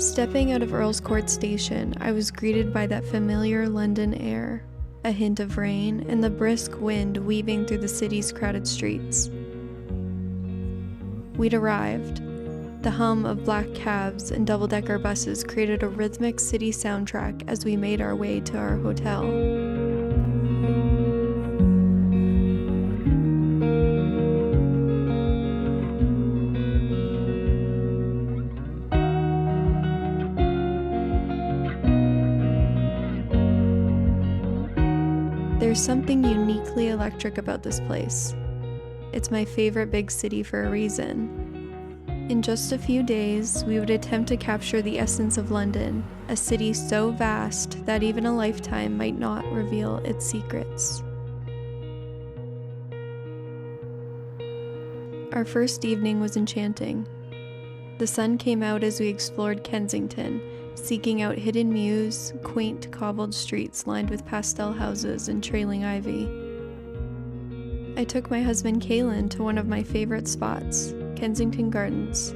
Stepping out of Earl's Court Station, I was greeted by that familiar London air, a hint of rain, and the brisk wind weaving through the city's crowded streets. We'd arrived. The hum of black cabs and double-decker buses created a rhythmic city soundtrack as we made our way to our hotel. There's something uniquely electric about this place. It's my favorite big city for a reason. In just a few days, we would attempt to capture the essence of London, a city so vast that even a lifetime might not reveal its secrets. Our first evening was enchanting. The sun came out as we explored Kensington, seeking out hidden mews, quaint cobbled streets lined with pastel houses and trailing ivy. I took my husband Caelan to one of my favorite spots, Kensington Gardens.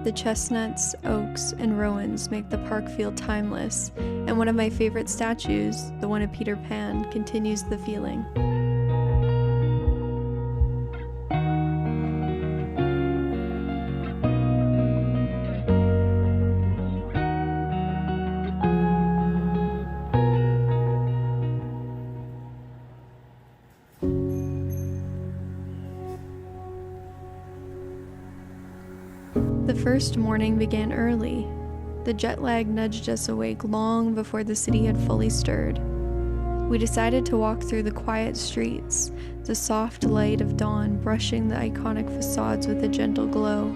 The chestnuts, oaks, and rowans make the park feel timeless, and one of my favorite statues, the one of Peter Pan, continues the feeling. The first morning began early. The jet lag nudged us awake long before the city had fully stirred. We decided to walk through the quiet streets, the soft light of dawn brushing the iconic facades with a gentle glow.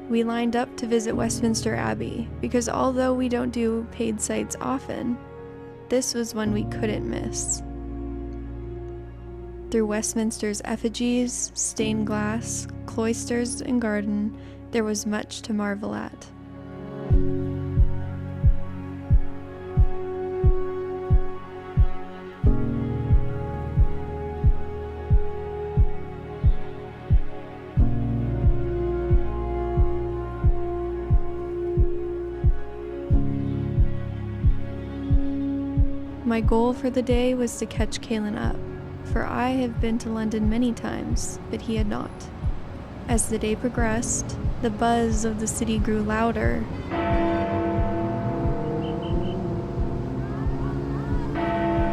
We lined up to visit Westminster Abbey, because although we don't do paid sites often, this was one we couldn't miss. Through Westminster's effigies, stained glass, cloisters, and garden, there was much to marvel at. My goal for the day was to catch Caelan up, for I have been to London many times, but he had not. As the day progressed, the buzz of the city grew louder.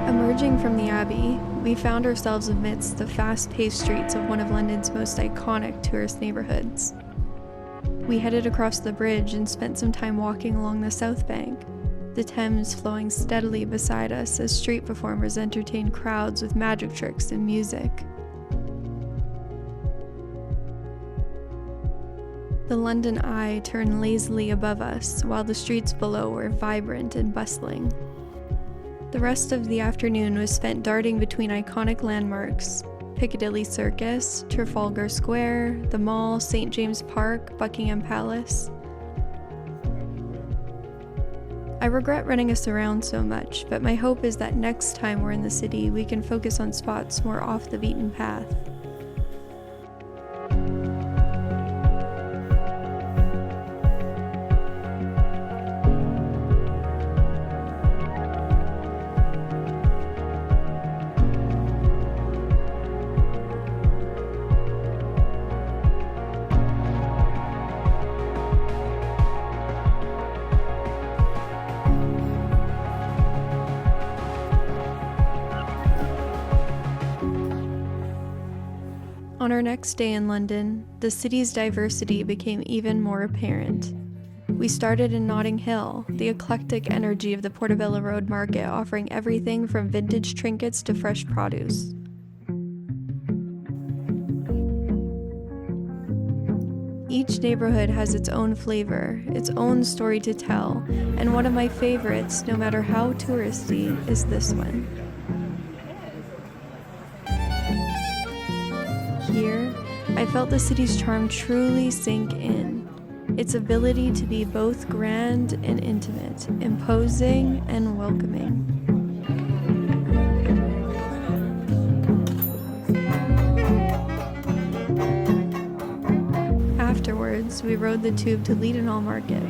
Emerging from the Abbey, we found ourselves amidst the fast-paced streets of one of London's most iconic tourist neighborhoods. We headed across the bridge and spent some time walking along the South Bank, the Thames flowing steadily beside us as street performers entertained crowds with magic tricks and music. The London Eye turned lazily above us, while the streets below were vibrant and bustling. The rest of the afternoon was spent darting between iconic landmarks: Piccadilly Circus, Trafalgar Square, the Mall, St. James Park, Buckingham Palace. I regret running us around so much, but my hope is that next time we're in the city, we can focus on spots more off the beaten path. On our next day in London, the city's diversity became even more apparent. We started in Notting Hill, the eclectic energy of the Portobello Road Market offering everything from vintage trinkets to fresh produce. Each neighborhood has its own flavor, its own story to tell, and one of my favorites, no matter how touristy, is this one. Here, I felt the city's charm truly sink in. Its ability to be both grand and intimate, imposing and welcoming. Afterwards, we rode the tube to Leadenhall Market.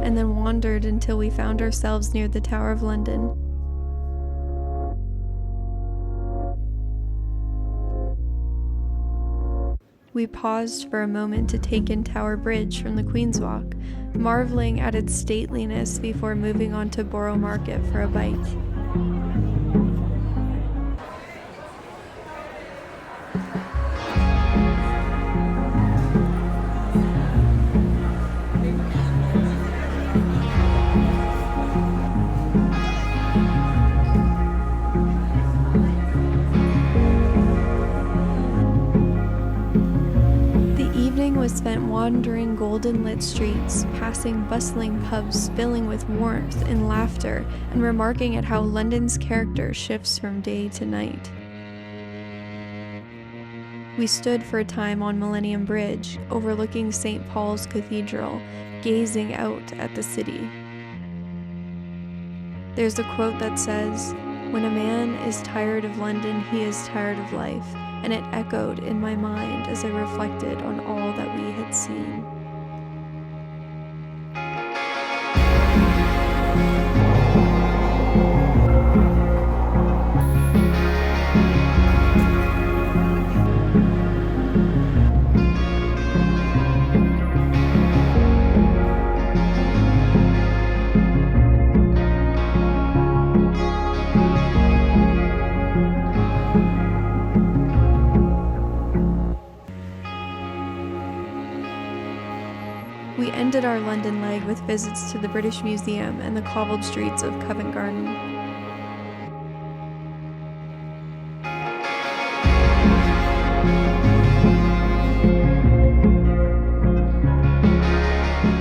And then wandered until we found ourselves near the Tower of London. We paused for a moment to take in Tower Bridge from the Queen's Walk, marveling at its stateliness before moving on to Borough Market for a bite. Was spent wandering golden-lit streets, passing bustling pubs spilling with warmth and laughter, and remarking at how London's character shifts from day to night. We stood for a time on Millennium Bridge, overlooking St. Paul's Cathedral, gazing out at the city. There's a quote that says, "When a man is tired of London, he is tired of life," and it echoed in my mind as I reflected on all that we had seen. We ended our London leg with visits to the British Museum and the cobbled streets of Covent Garden.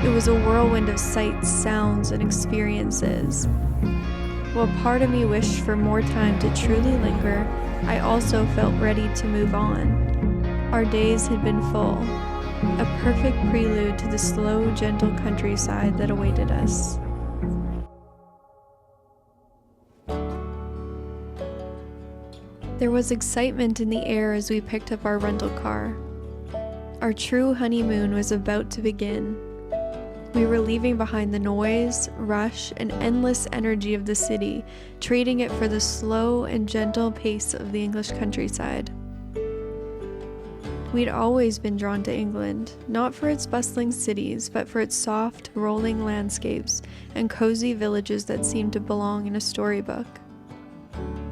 It was a whirlwind of sights, sounds, and experiences. While part of me wished for more time to truly linger, I also felt ready to move on. Our days had been full. A perfect prelude to the slow, gentle countryside that awaited us. There was excitement in the air as we picked up our rental car. Our true honeymoon was about to begin. We were leaving behind the noise, rush, and endless energy of the city, trading it for the slow and gentle pace of the English countryside. We'd always been drawn to England, not for its bustling cities, but for its soft, rolling landscapes and cozy villages that seemed to belong in a storybook.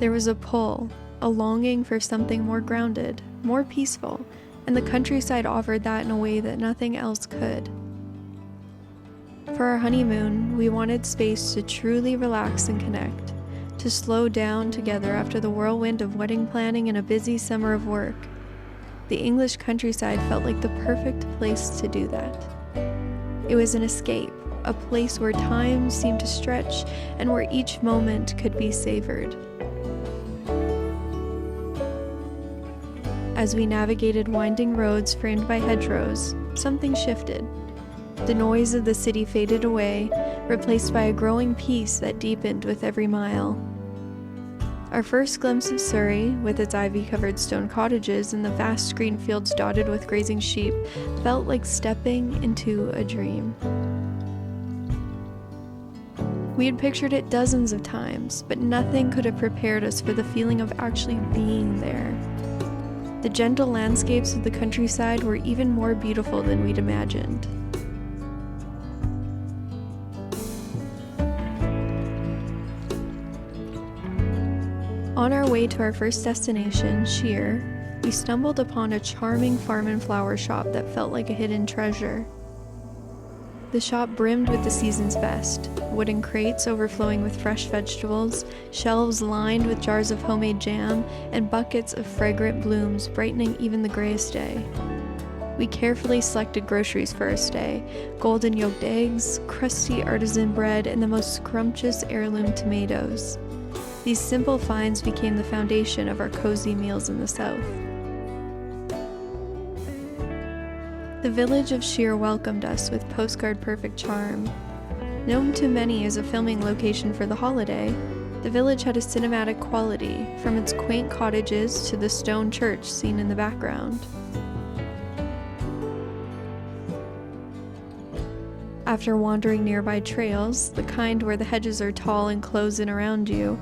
There was a pull, a longing for something more grounded, more peaceful, and the countryside offered that in a way that nothing else could. For our honeymoon, we wanted space to truly relax and connect, to slow down together after the whirlwind of wedding planning and a busy summer of work. The English countryside felt like the perfect place to do that. It was an escape, a place where time seemed to stretch and where each moment could be savored. As we navigated winding roads framed by hedgerows, something shifted. The noise of the city faded away, replaced by a growing peace that deepened with every mile. Our first glimpse of Surrey, with its ivy-covered stone cottages and the vast green fields dotted with grazing sheep, felt like stepping into a dream. We had pictured it dozens of times, but nothing could have prepared us for the feeling of actually being there. The gentle landscapes of the countryside were even more beautiful than we'd imagined. On our way to our first destination, Sheer, we stumbled upon a charming farm and flower shop that felt like a hidden treasure. The shop brimmed with the season's best, wooden crates overflowing with fresh vegetables, shelves lined with jars of homemade jam, and buckets of fragrant blooms brightening even the grayest day. We carefully selected groceries for our stay: golden yolked eggs, crusty artisan bread, and the most scrumptious heirloom tomatoes. These simple finds became the foundation of our cozy meals in the south. The village of Sheer welcomed us with postcard-perfect charm. Known to many as a filming location for the holiday, the village had a cinematic quality, from its quaint cottages to the stone church seen in the background. After wandering nearby trails, the kind where the hedges are tall and close in around you,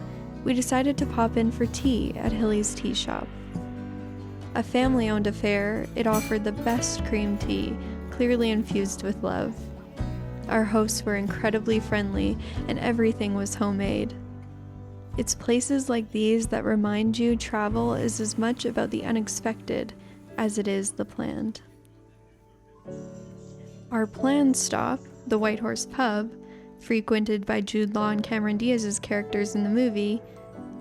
we decided to pop in for tea at Hilly's Tea Shop. A family-owned affair, it offered the best cream tea, clearly infused with love. Our hosts were incredibly friendly, and everything was homemade. It's places like these that remind you travel is as much about the unexpected as it is the planned. Our planned stop, the White Horse Pub, frequented by Jude Law and Cameron Diaz's characters in the movie,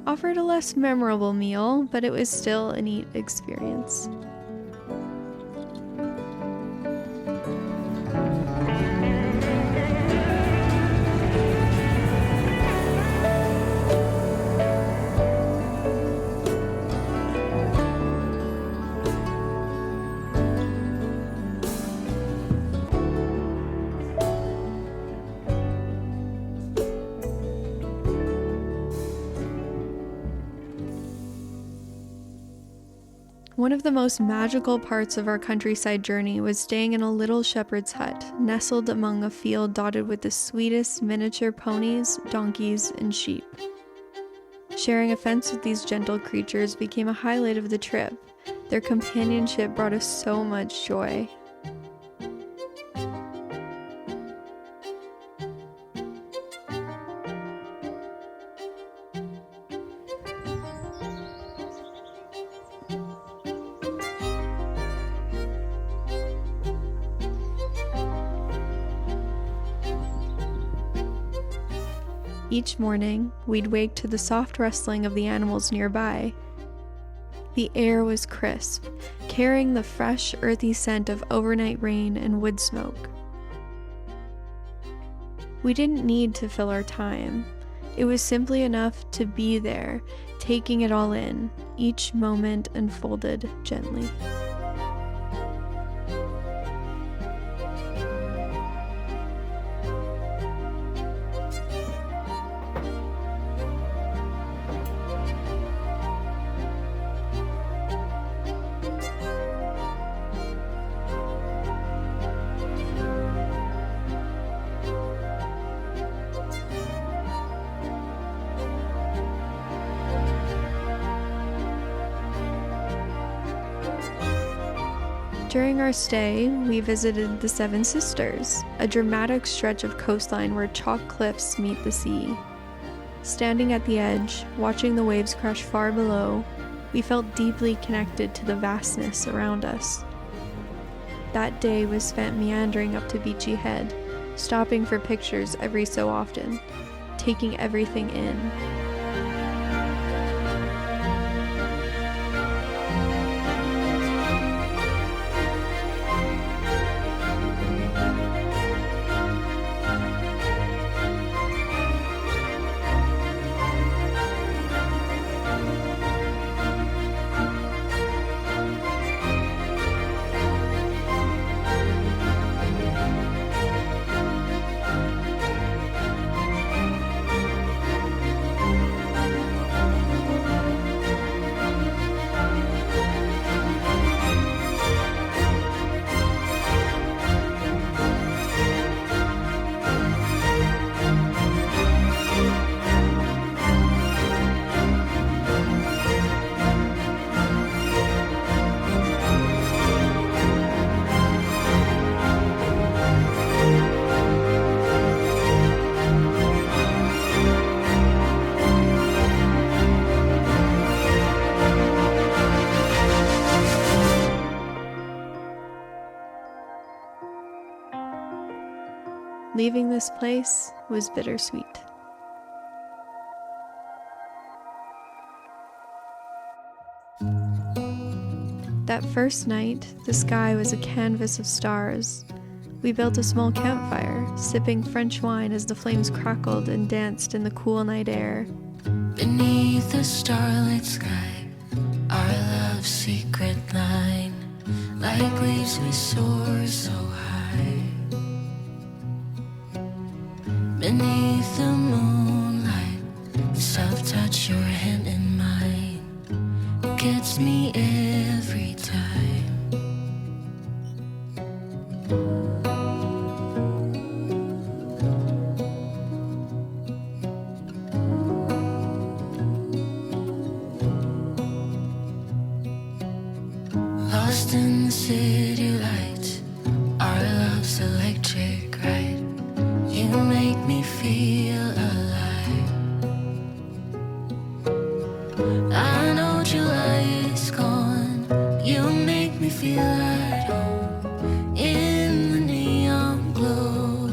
offered a less memorable meal, but it was still a neat experience. One of the most magical parts of our countryside journey was staying in a little shepherd's hut, nestled among a field dotted with the sweetest miniature ponies, donkeys, and sheep. Sharing a fence with these gentle creatures became a highlight of the trip. Their companionship brought us so much joy. Each morning, we'd wake to the soft rustling of the animals nearby. The air was crisp, carrying the fresh, earthy scent of overnight rain and wood smoke. We didn't need to fill our time. It was simply enough to be there, taking it all in, each moment unfolded gently. During our stay, we visited the Seven Sisters, a dramatic stretch of coastline where chalk cliffs meet the sea. Standing at the edge, watching the waves crash far below, we felt deeply connected to the vastness around us. That day was spent meandering up to Beachy Head, stopping for pictures every so often, taking everything in. Leaving this place was bittersweet. That first night, the sky was a canvas of stars. We built a small campfire, sipping French wine as the flames crackled and danced in the cool night air. Beneath the starlit sky, our love's secret line, like leaves we soar so high. Beneath the moonlight, the soft touch your hand in mine gets me every time. Lost in the city lights, our love's electric ride. You make me feel alive. I know July is gone. You make me feel at home in the neon glow.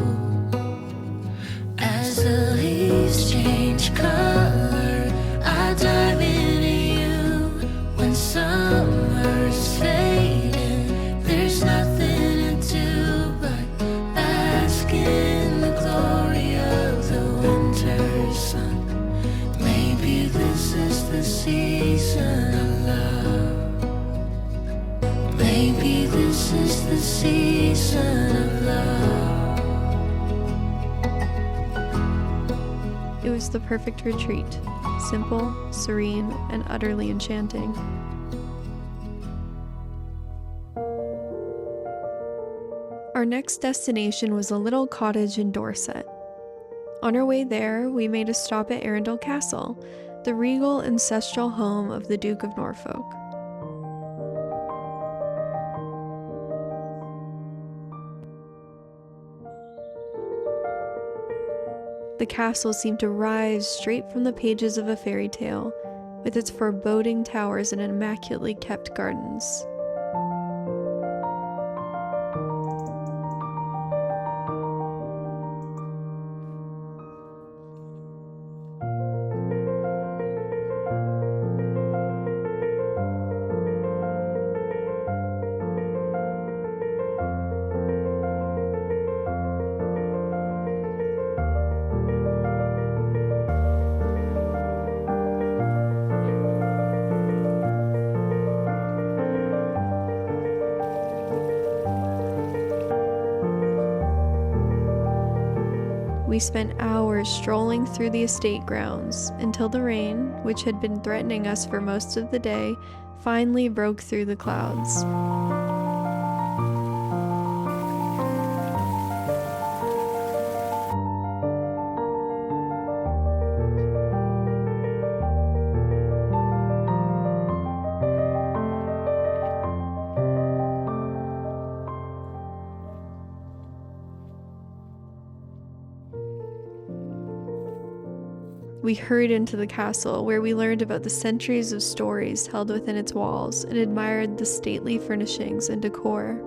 As the leaves change color, I dive into you. When summer's fading, there's nothing to do but bask in the glory of the winter sun. Maybe this is the season of love. Maybe this is the season of love. It was the perfect retreat, simple, serene, and utterly enchanting. Our next destination was a little cottage in Dorset. On our way there, we made a stop at Arundel Castle, the regal ancestral home of the Duke of Norfolk. The castle seemed to rise straight from the pages of a fairy tale, with its foreboding towers and immaculately kept gardens. We spent hours strolling through the estate grounds until the rain, which had been threatening us for most of the day, finally broke through the clouds. We hurried into the castle, where we learned about the centuries of stories held within its walls and admired the stately furnishings and decor.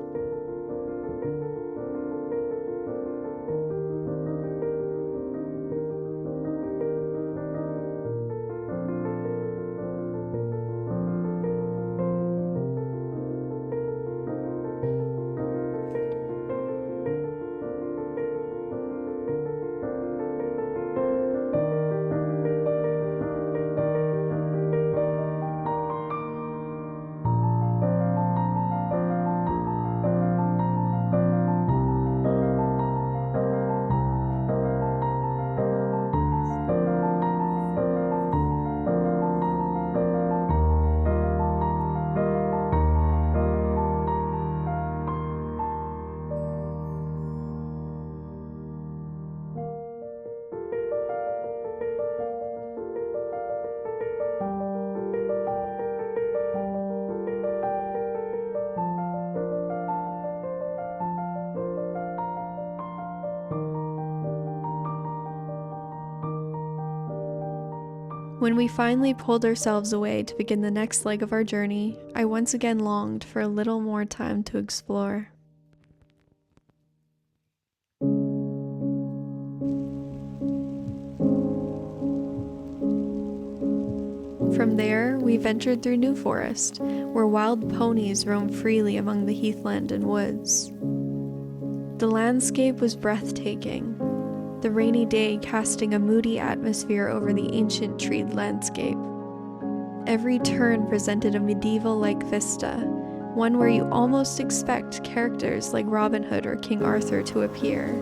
When we finally pulled ourselves away to begin the next leg of our journey, I once again longed for a little more time to explore. From there, we ventured through New Forest, where wild ponies roam freely among the heathland and woods. The landscape was breathtaking, the rainy day casting a moody atmosphere over the ancient treed landscape. Every turn presented a medieval-like vista, one where you almost expect characters like Robin Hood or King Arthur to appear.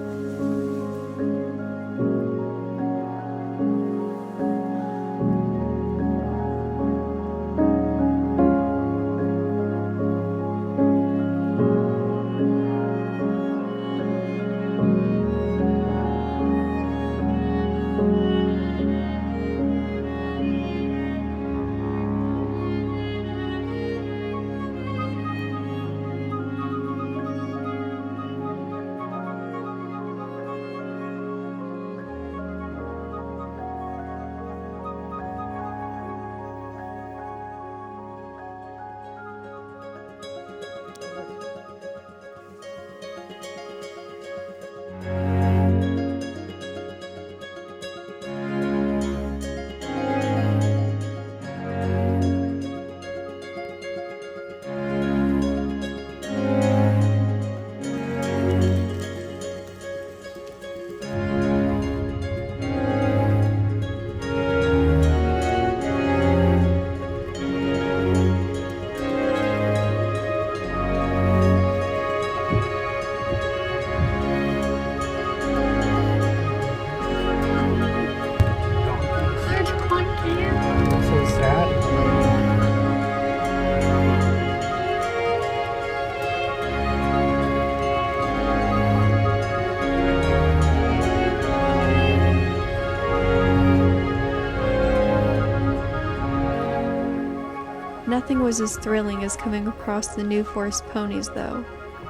Nothing was as thrilling as coming across the New Forest ponies, though.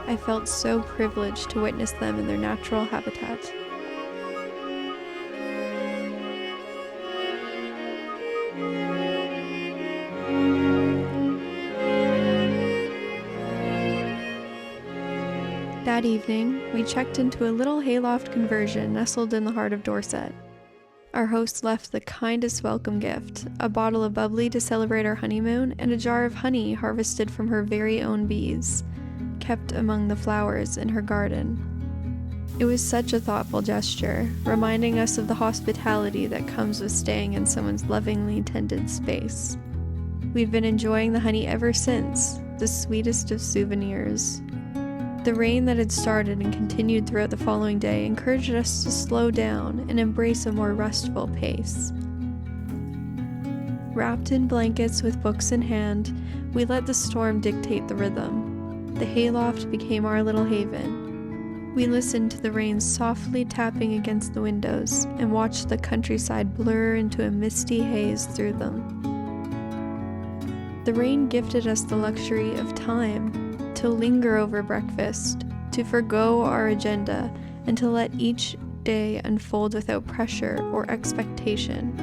I felt so privileged to witness them in their natural habitat. That evening, we checked into a little hayloft conversion nestled in the heart of Dorset. Our host left the kindest welcome gift, a bottle of bubbly to celebrate our honeymoon, and a jar of honey harvested from her very own bees, kept among the flowers in her garden. It was such a thoughtful gesture, reminding us of the hospitality that comes with staying in someone's lovingly tended space. We've been enjoying the honey ever since, the sweetest of souvenirs. The rain that had started and continued throughout the following day encouraged us to slow down and embrace a more restful pace. Wrapped in blankets with books in hand, we let the storm dictate the rhythm. The hayloft became our little haven. We listened to the rain softly tapping against the windows and watched the countryside blur into a misty haze through them. The rain gifted us the luxury of time, to linger over breakfast, to forgo our agenda, and to let each day unfold without pressure or expectation.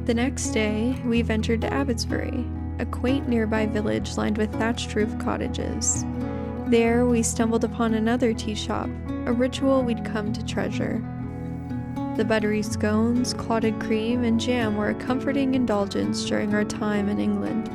The next day, we ventured to Abbotsbury, a quaint nearby village lined with thatched roof cottages. There, we stumbled upon another tea shop, a ritual we'd come to treasure. The buttery scones, clotted cream, and jam were a comforting indulgence during our time in England.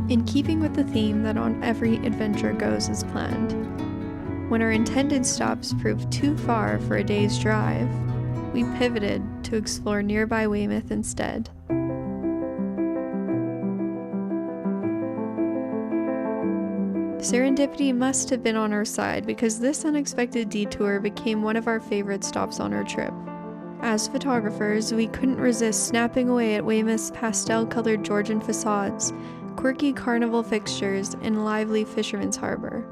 In keeping with the theme that on every adventure goes as planned, when our intended stops proved too far for a day's drive, we pivoted to explore nearby Weymouth instead. Serendipity must have been on our side because this unexpected detour became one of our favorite stops on our trip. As photographers, we couldn't resist snapping away at Weymouth's pastel-colored Georgian facades, quirky carnival fixtures, and lively fisherman's harbor.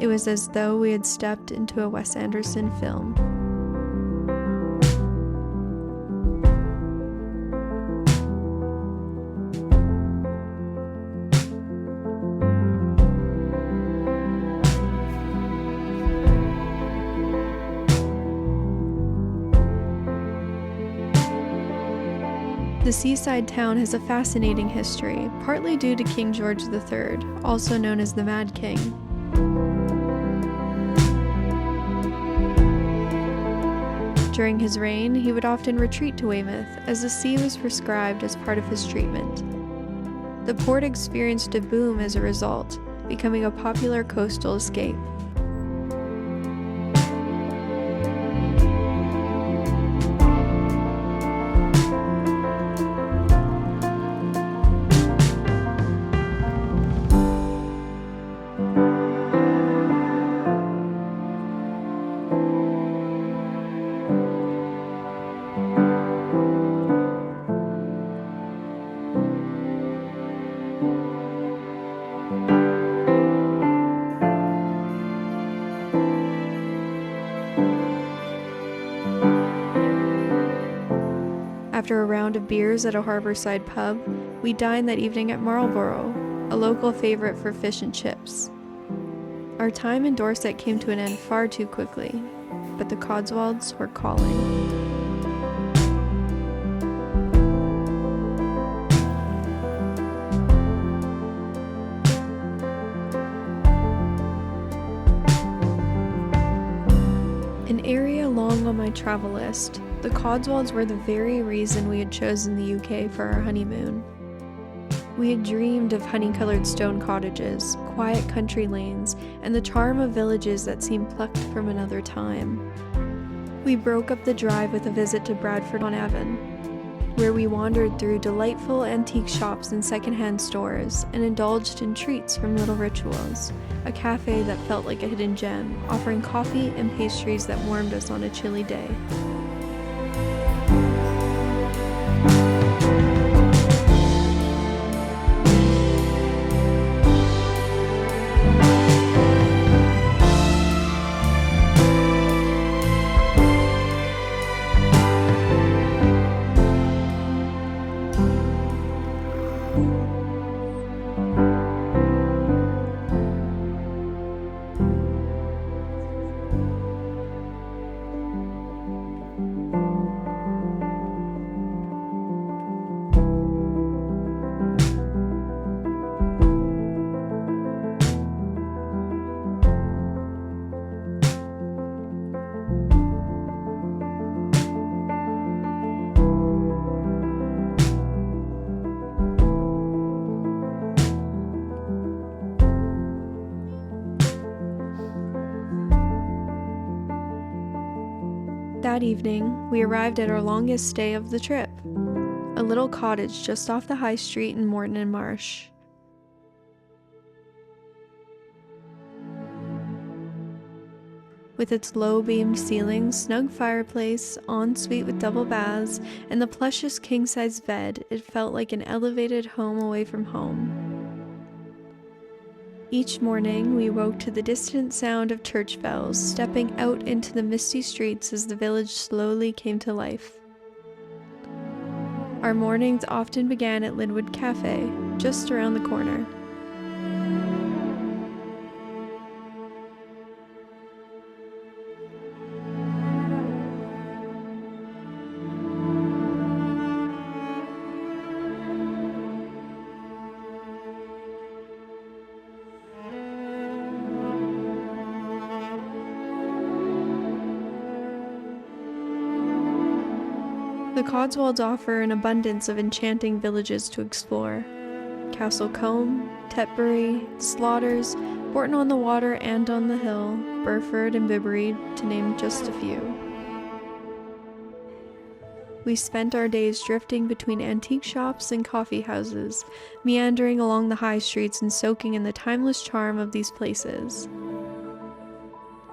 It was as though we had stepped into a Wes Anderson film. The seaside town has a fascinating history, partly due to King George III, also known as the Mad King. During his reign, he would often retreat to Weymouth, as the sea was prescribed as part of his treatment. The port experienced a boom as a result, becoming a popular coastal escape. After a round of beers at a harborside pub, we dined that evening at Marlborough, a local favorite for fish and chips. Our time in Dorset came to an end far too quickly, but the Cotswolds were calling. An area long on my travel list, the Cotswolds were the very reason we had chosen the UK for our honeymoon. We had dreamed of honey-colored stone cottages, quiet country lanes, and the charm of villages that seemed plucked from another time. We broke up the drive with a visit to Bradford-on-Avon, where we wandered through delightful antique shops and second-hand stores and indulged in treats from Little Rituals, a cafe that felt like a hidden gem, offering coffee and pastries that warmed us on a chilly day. That evening, we arrived at our longest stay of the trip, a little cottage just off the high street in Morton and Marsh. With its low-beamed ceiling, snug fireplace, ensuite with double baths, and the plushest king-size bed, it felt like an elevated home away from home. Each morning, we woke to the distant sound of church bells, stepping out into the misty streets as the village slowly came to life. Our mornings often began at Linwood Cafe, just around the corner. The Cotswolds offer an abundance of enchanting villages to explore. Castle Combe, Tetbury, Slaughters, Bourton-on-the-Water and on the Hill, Burford and Bibury, to name just a few. We spent our days drifting between antique shops and coffee houses, meandering along the high streets and soaking in the timeless charm of these places.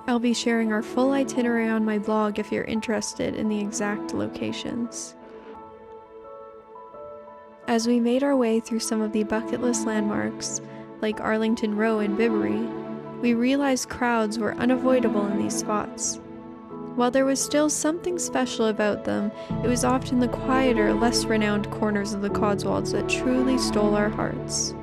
I'll be sharing our full itinerary on my blog if you're interested in the exact locations. As we made our way through some of the bucket list landmarks, like Arlington Row in Bibury, we realized crowds were unavoidable in these spots. While there was still something special about them, it was often the quieter, less renowned corners of the Cotswolds that truly stole our hearts.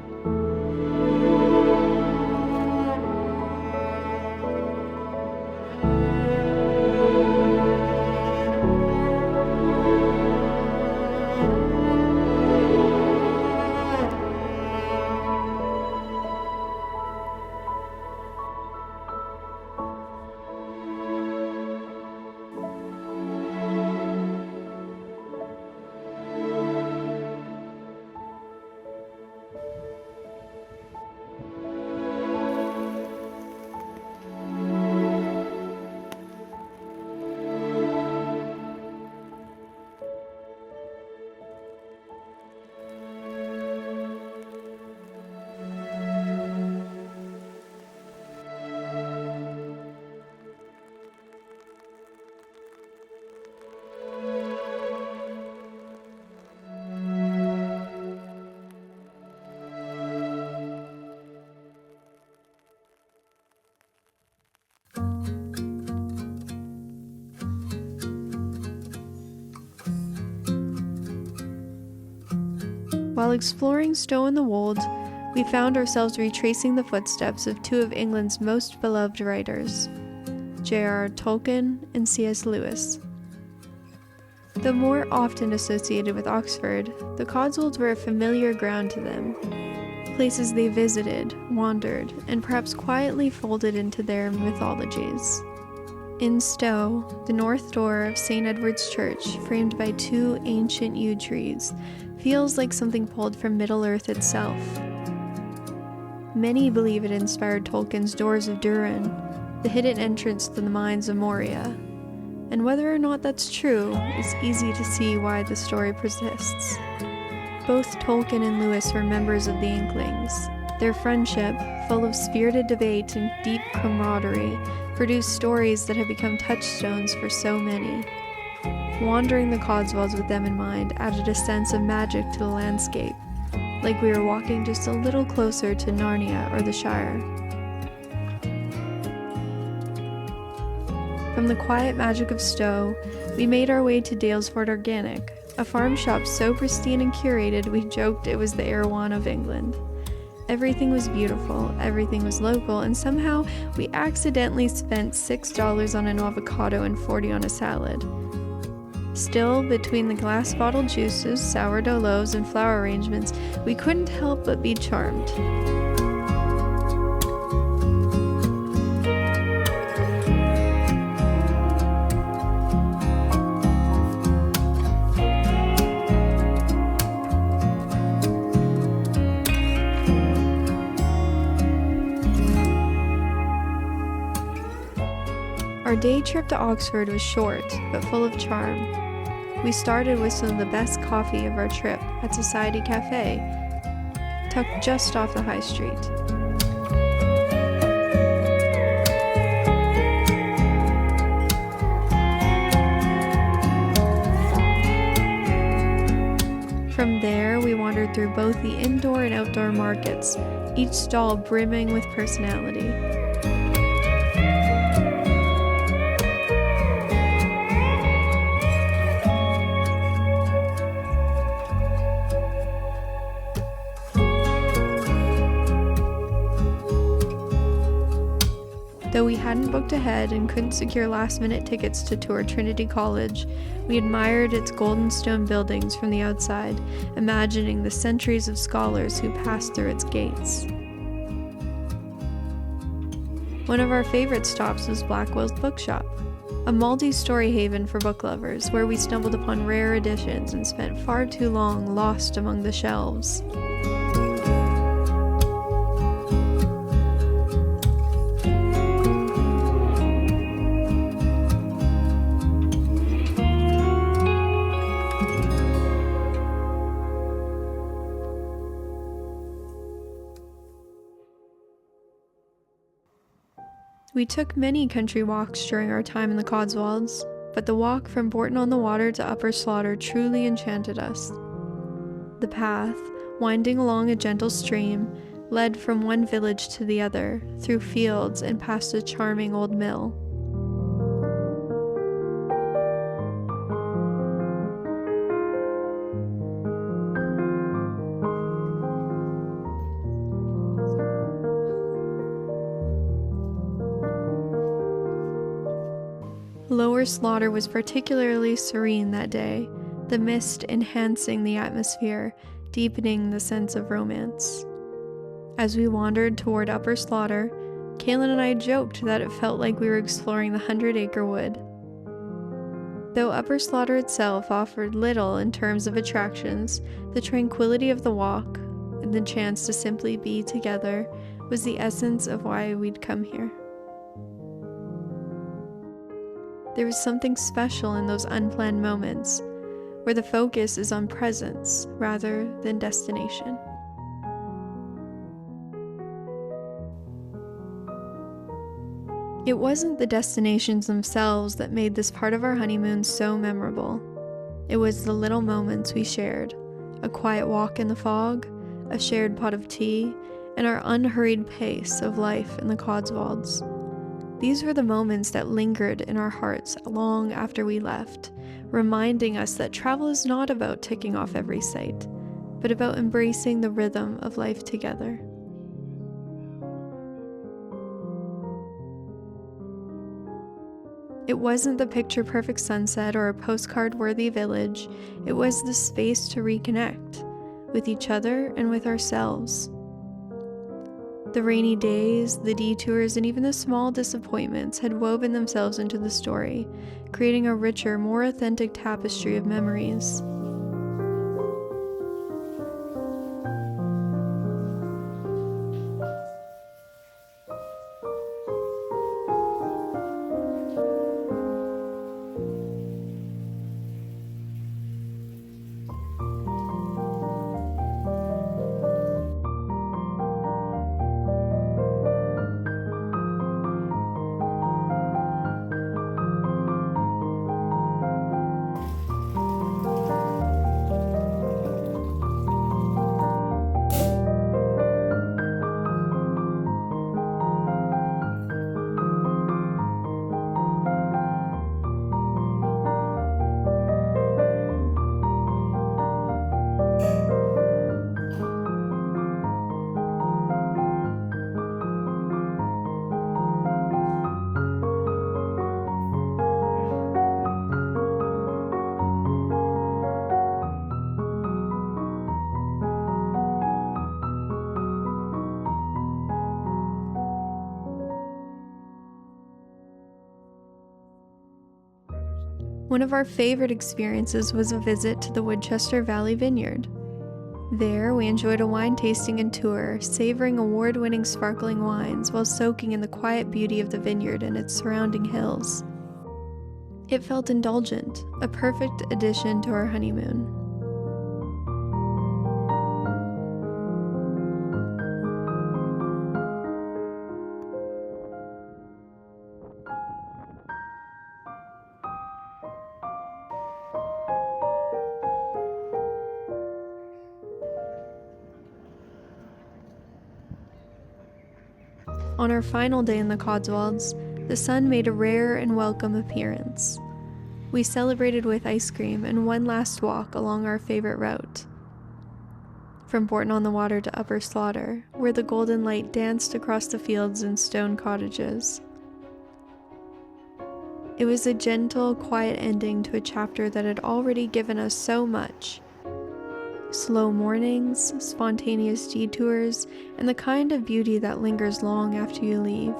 While exploring Stow-in-the-Wold, we found ourselves retracing the footsteps of two of England's most beloved writers, J.R.R. Tolkien and C.S. Lewis. Though more often associated with Oxford, the Cotswolds were a familiar ground to them, places they visited, wandered, and perhaps quietly folded into their mythologies. In Stow, the north door of St. Edward's Church, framed by two ancient yew trees, feels like something pulled from Middle-earth itself. Many believe it inspired Tolkien's Doors of Durin, the hidden entrance to the mines of Moria. And whether or not that's true, it's easy to see why the story persists. Both Tolkien and Lewis were members of the Inklings. Their friendship, full of spirited debate and deep camaraderie, produced stories that have become touchstones for so many. Wandering the Cotswolds with them in mind added a sense of magic to the landscape, like we were walking just a little closer to Narnia or the Shire. From the quiet magic of Stow, we made our way to Dalesford Organic, a farm shop so pristine and curated we joked it was the Erewhon of England. Everything was beautiful, everything was local, and somehow we accidentally spent $6 on an avocado and $40 on a salad. Still, between the glass bottled juices, sourdough loaves, and flower arrangements, we couldn't help but be charmed. Our day trip to Oxford was short, but full of charm. We started with some of the best coffee of our trip at Society Cafe, tucked just off the high street. From there, we wandered through both the indoor and outdoor markets, each stall brimming with personality. Though we hadn't booked ahead and couldn't secure last-minute tickets to tour Trinity College, we admired its golden stone buildings from the outside, imagining the centuries of scholars who passed through its gates. One of our favorite stops was Blackwell's Bookshop, a multi-story haven for book lovers, where we stumbled upon rare editions and spent far too long lost among the shelves. We took many country walks during our time in the Cotswolds, but the walk from Bourton-on-the-Water to Upper Slaughter truly enchanted us. The path, winding along a gentle stream, led from one village to the other, through fields and past a charming old mill. Lower Slaughter was particularly serene that day, the mist enhancing the atmosphere, deepening the sense of romance. As we wandered toward Upper Slaughter, Kaylin and I joked that it felt like we were exploring the 100-acre wood. Though Upper Slaughter itself offered little in terms of attractions, the tranquility of the walk and the chance to simply be together was the essence of why we'd come here. There was something special in those unplanned moments, where the focus is on presence rather than destination. It wasn't the destinations themselves that made this part of our honeymoon so memorable. It was the little moments we shared, a quiet walk in the fog, a shared pot of tea, and our unhurried pace of life in the Cotswolds. These were the moments that lingered in our hearts long after we left, reminding us that travel is not about ticking off every site, but about embracing the rhythm of life together. It wasn't the picture-perfect sunset or a postcard-worthy village. It was the space to reconnect with each other and with ourselves. The rainy days, the detours, and even the small disappointments had woven themselves into the story, creating a richer, more authentic tapestry of memories. One of our favorite experiences was a visit to the Woodchester Valley Vineyard. There, we enjoyed a wine tasting and tour, savoring award-winning sparkling wines while soaking in the quiet beauty of the vineyard and its surrounding hills. It felt indulgent, a perfect addition to our honeymoon. On our final day in the Cotswolds, the sun made a rare and welcome appearance. We celebrated with ice cream and one last walk along our favorite route. From Bourton-on-the-Water to Upper Slaughter, where the golden light danced across the fields and stone cottages. It was a gentle, quiet ending to a chapter that had already given us so much. Slow mornings, spontaneous detours, and the kind of beauty that lingers long after you leave.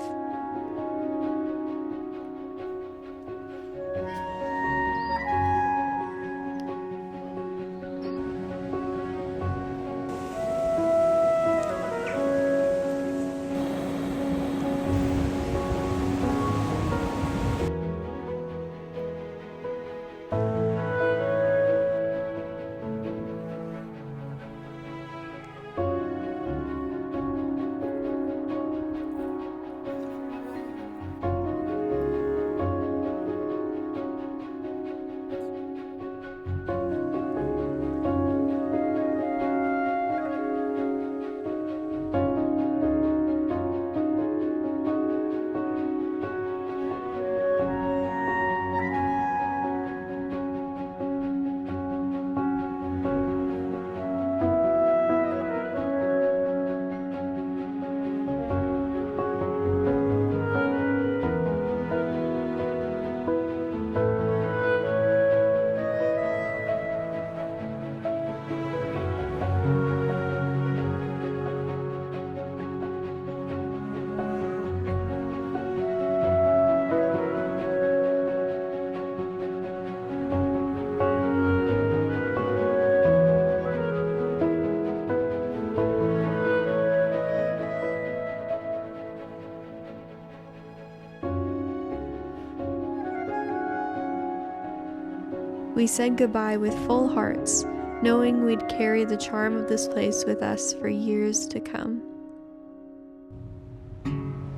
We said goodbye with full hearts, knowing we'd carry the charm of this place with us for years to come.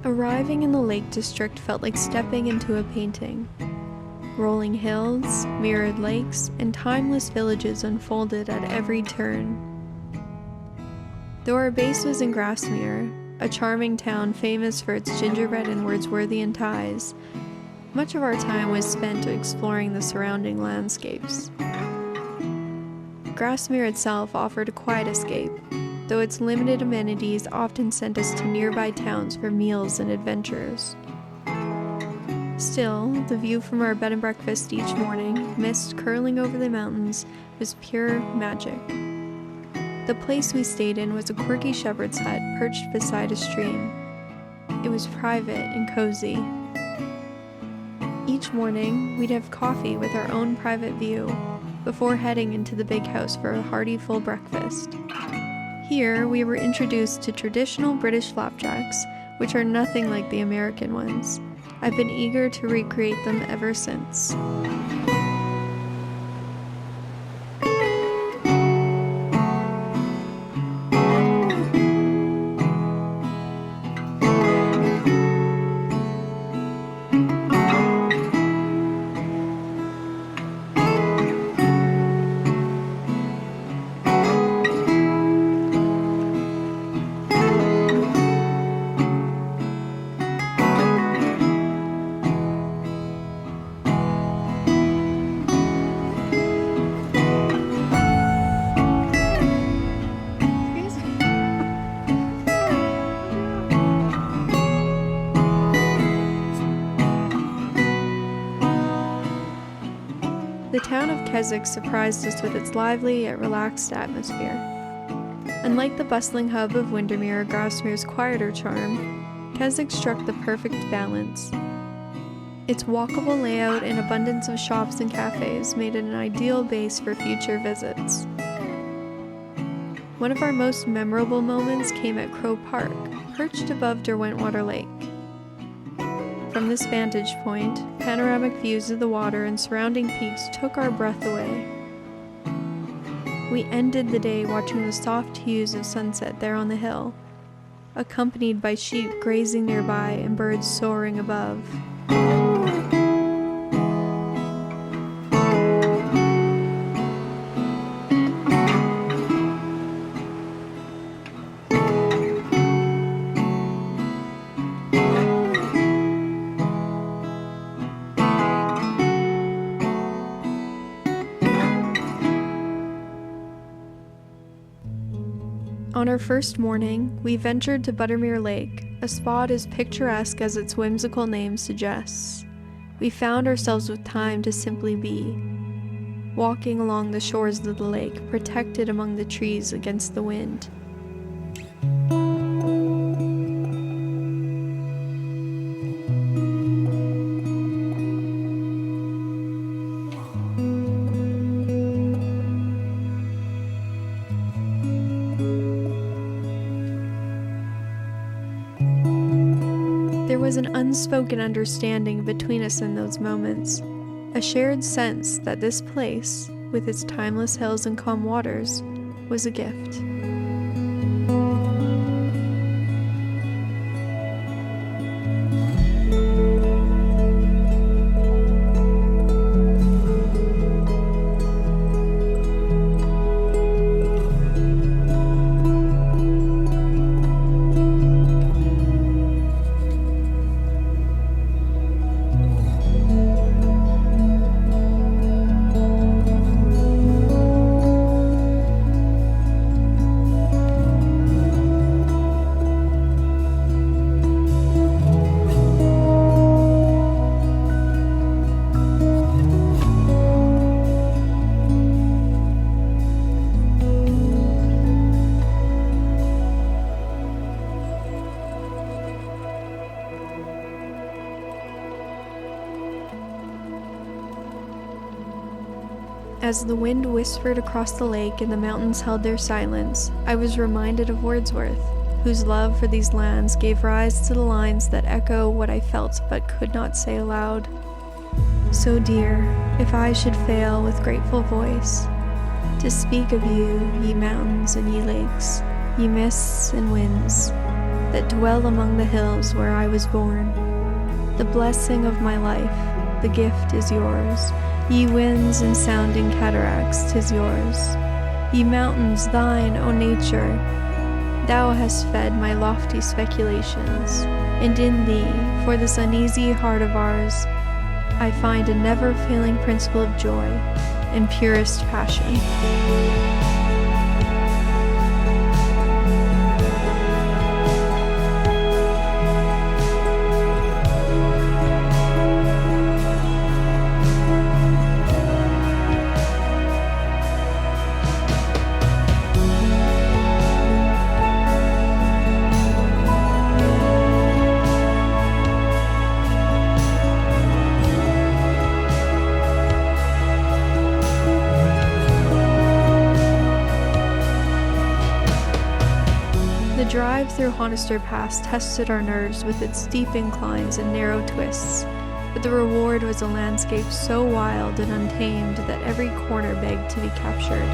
Arriving in the Lake District felt like stepping into a painting. Rolling hills, mirrored lakes, and timeless villages unfolded at every turn. Though our base was in Grasmere, a charming town famous for its gingerbread and Wordsworthian ties, much of our time was spent exploring the surrounding landscapes. Grasmere itself offered a quiet escape, though its limited amenities often sent us to nearby towns for meals and adventures. Still, the view from our bed and breakfast each morning, mist curling over the mountains, was pure magic. The place we stayed in was a quirky shepherd's hut perched beside a stream. It was private and cozy. Each morning, we'd have coffee with our own private view, before heading into the big house for a hearty full breakfast. Here, we were introduced to traditional British flapjacks, which are nothing like the American ones. I've been eager to recreate them ever since. The town of Keswick surprised us with its lively yet relaxed atmosphere. Unlike the bustling hub of Windermere or Grasmere's quieter charm, Keswick struck the perfect balance. Its walkable layout and abundance of shops and cafés made it an ideal base for future visits. One of our most memorable moments came at Crow Park, perched above Derwentwater Lake. From this vantage point, panoramic views of the water and surrounding peaks took our breath away. We ended the day watching the soft hues of sunset there on the hill, accompanied by sheep grazing nearby and birds soaring above. On our first morning, we ventured to Buttermere Lake, a spot as picturesque as its whimsical name suggests. We found ourselves with time to simply be, walking along the shores of the lake, protected among the trees against the wind. There was an unspoken understanding between us in those moments, a shared sense that this place, with its timeless hills and calm waters, was a gift. As the wind whispered across the lake and the mountains held their silence, I was reminded of Wordsworth, whose love for these lands gave rise to the lines that echo what I felt but could not say aloud. So dear, if I should fail with grateful voice to speak of you, ye mountains and ye lakes, ye mists and winds that dwell among the hills where I was born. The blessing of my life, the gift is yours. Ye winds and sounding cataracts, 'tis yours. Ye mountains, thine, O nature. Thou hast fed my lofty speculations, and in thee, for this uneasy heart of ours, I find a never-failing principle of joy and purest passion. The drive through Honister Pass tested our nerves with its steep inclines and narrow twists, but the reward was a landscape so wild and untamed that every corner begged to be captured.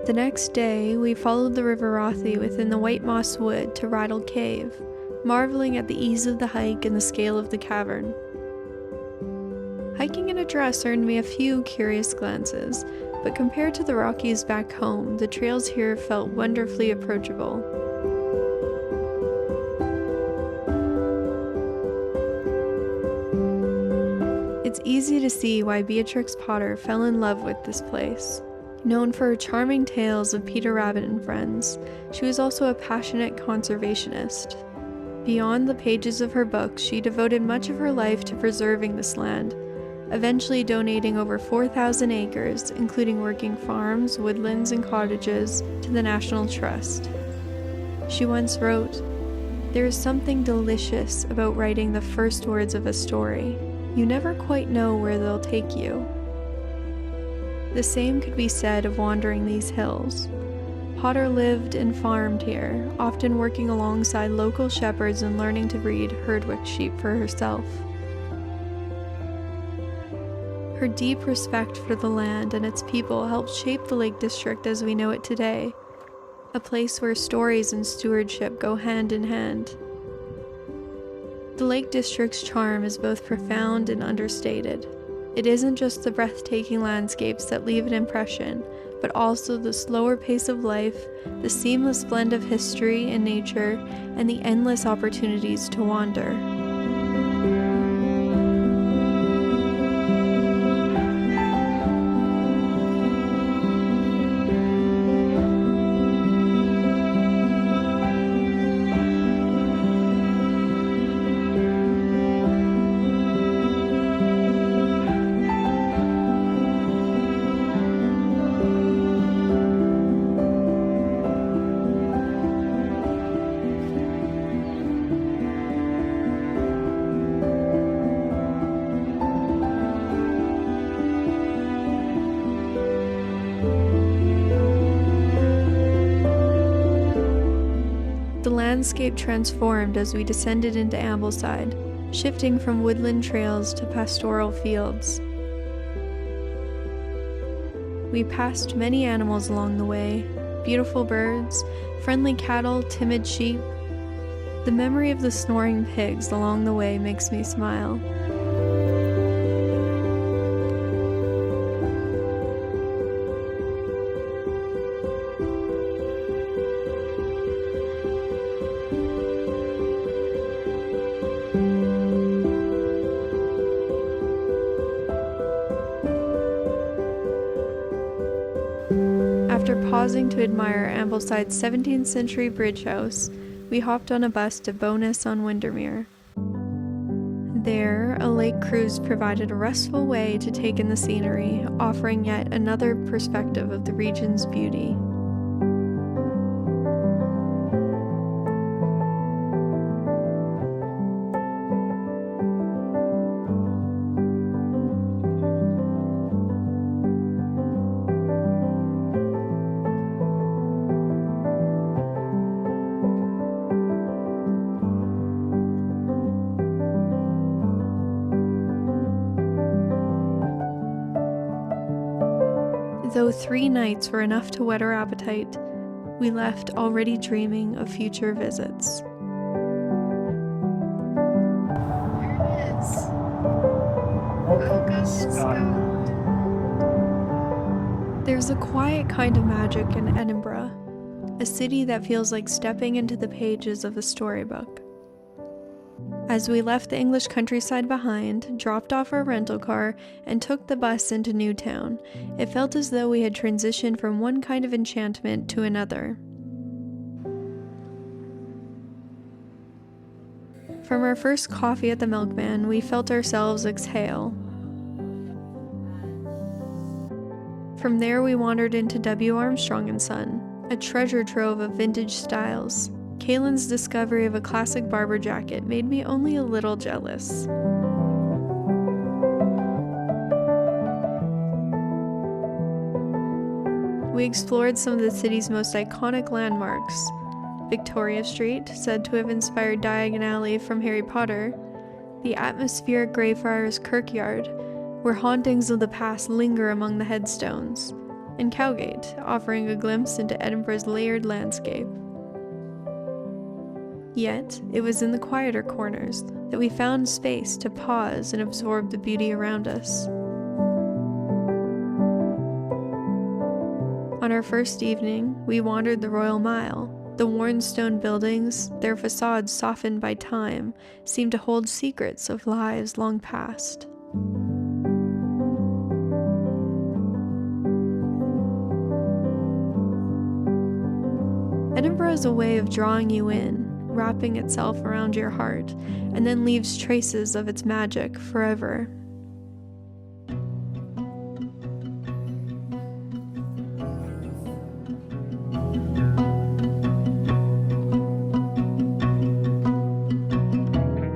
The next day, we followed the River Rothy within the White Moss Wood to Rattle Cave, marveling at the ease of the hike and the scale of the cavern. Hiking in a dress earned me a few curious glances, but compared to the Rockies back home, the trails here felt wonderfully approachable. It's easy to see why Beatrix Potter fell in love with this place. Known for her charming tales of Peter Rabbit and friends, she was also a passionate conservationist. Beyond the pages of her books, she devoted much of her life to preserving this land, eventually donating over 4,000 acres, including working farms, woodlands, and cottages, to the National Trust. She once wrote, "There is something delicious about writing the first words of a story. You never quite know where they'll take you." The same could be said of wandering these hills. Potter lived and farmed here, often working alongside local shepherds and learning to breed Herdwick sheep for herself. Her deep respect for the land and its people helped shape the Lake District as we know it today, a place where stories and stewardship go hand in hand. The Lake District's charm is both profound and understated. It isn't just the breathtaking landscapes that leave an impression, but also the slower pace of life, the seamless blend of history and nature, and the endless opportunities to wander. The landscape transformed as we descended into Ambleside, shifting from woodland trails to pastoral fields. We passed many animals along the way, beautiful birds, friendly cattle, timid sheep. The memory of the snoring pigs along the way makes me smile. pausing to admire Ambleside's 17th century bridge house, we hopped on a bus to Bowness on Windermere. There, a lake cruise provided a restful way to take in the scenery, offering yet another perspective of the region's beauty. Though 3 nights were enough to whet our appetite, we left already dreaming of future visits. There it is. There's a quiet kind of magic in Edinburgh, a city that feels like stepping into the pages of a storybook. As we left the English countryside behind, dropped off our rental car, and took the bus into Newtown, it felt as though we had transitioned from one kind of enchantment to another. From our first coffee at the milkman, we felt ourselves exhale. From there we wandered into W. Armstrong & Son, a treasure trove of vintage styles. Kaylin's discovery of a classic Barber jacket made me only a little jealous. We explored some of the city's most iconic landmarks. Victoria Street, said to have inspired Diagon Alley from Harry Potter, the atmospheric Greyfriars Kirkyard, where hauntings of the past linger among the headstones, and Cowgate, offering a glimpse into Edinburgh's layered landscape. Yet, it was in the quieter corners that we found space to pause and absorb the beauty around us. On our first evening, we wandered the Royal Mile. The worn stone buildings, their facades softened by time, seemed to hold secrets of lives long past. Edinburgh is a way of drawing you in, wrapping itself around your heart, and then leaves traces of its magic forever.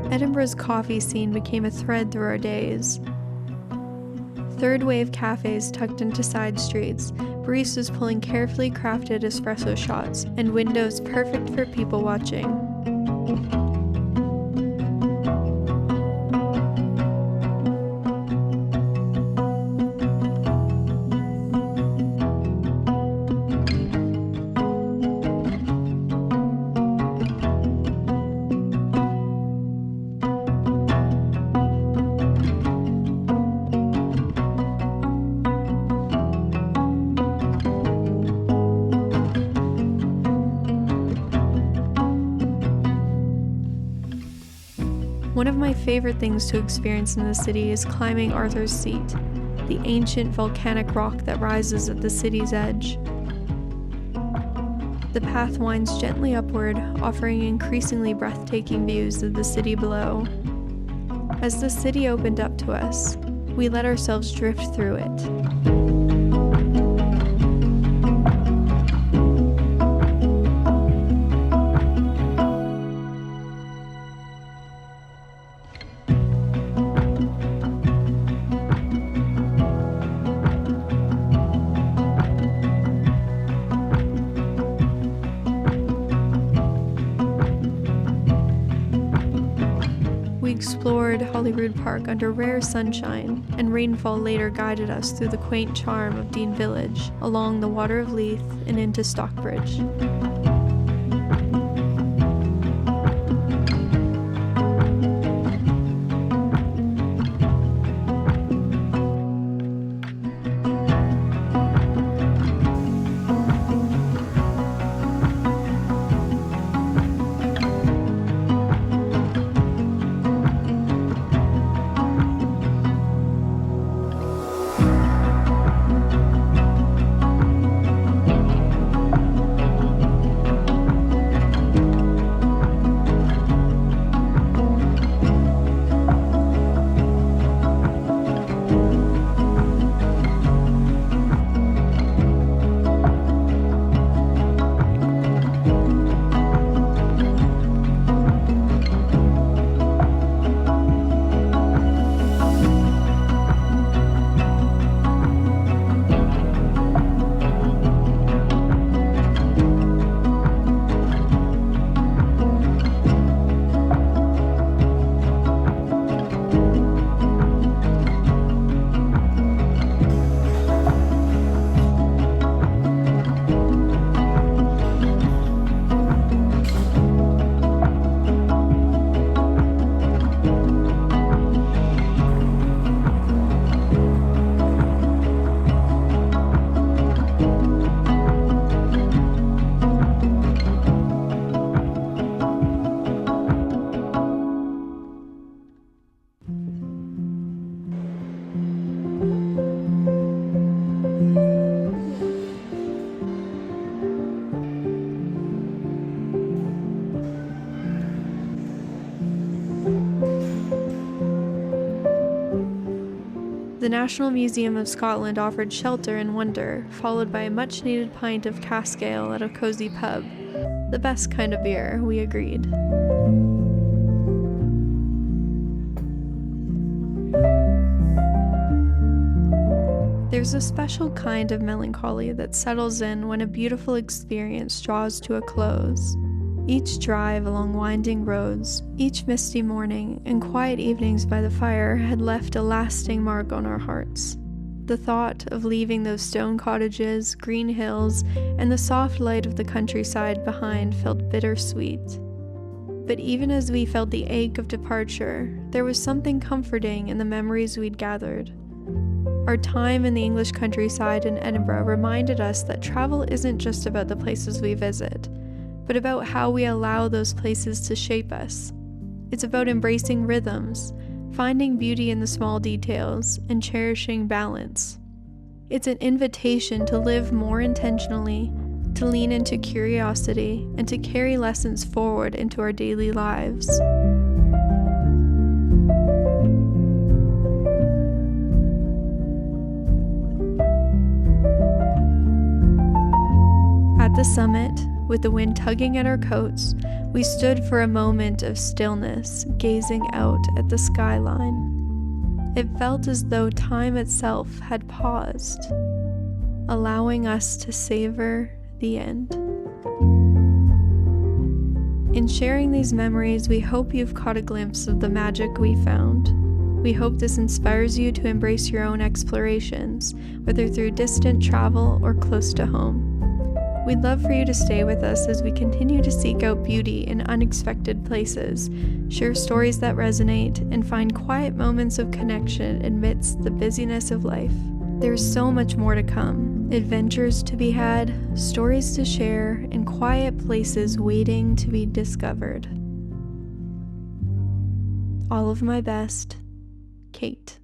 Edinburgh's coffee scene became a thread through our days. Third wave cafés tucked into side streets, baristas pulling carefully crafted espresso shots, and windows perfect for people watching. One of my favorite things to experience in the city is climbing Arthur's Seat, the ancient volcanic rock that rises at the city's edge. The path winds gently upward, offering increasingly breathtaking views of the city below. As the city opened up to us, we let ourselves drift through it. We explored Holyrood Park under rare sunshine, and rainfall later guided us through the quaint charm of Dean Village, along the Water of Leith and into Stockbridge. The National Museum of Scotland offered shelter and wonder, followed by a much-needed pint of cask ale at a cozy pub. The best kind of beer, we agreed. There's a special kind of melancholy that settles in when a beautiful experience draws to a close. Each drive along winding roads, each misty morning, and quiet evenings by the fire had left a lasting mark on our hearts. The thought of leaving those stone cottages, green hills, and the soft light of the countryside behind felt bittersweet. But even as we felt the ache of departure, there was something comforting in the memories we'd gathered. Our time in the English countryside in Edinburgh reminded us that travel isn't just about the places we visit, but about how we allow those places to shape us. It's about embracing rhythms, finding beauty in the small details, and cherishing balance. It's an invitation to live more intentionally, to lean into curiosity, and to carry lessons forward into our daily lives. At the summit, with the wind tugging at our coats, we stood for a moment of stillness, gazing out at the skyline. It felt as though time itself had paused, allowing us to savor the end. In sharing these memories, we hope you've caught a glimpse of the magic we found. We hope this inspires you to embrace your own explorations, whether through distant travel or close to home. We'd love for you to stay with us as we continue to seek out beauty in unexpected places, share stories that resonate, and find quiet moments of connection amidst the busyness of life. There's so much more to come. Adventures to be had, stories to share, and quiet places waiting to be discovered. All of my best, Kate.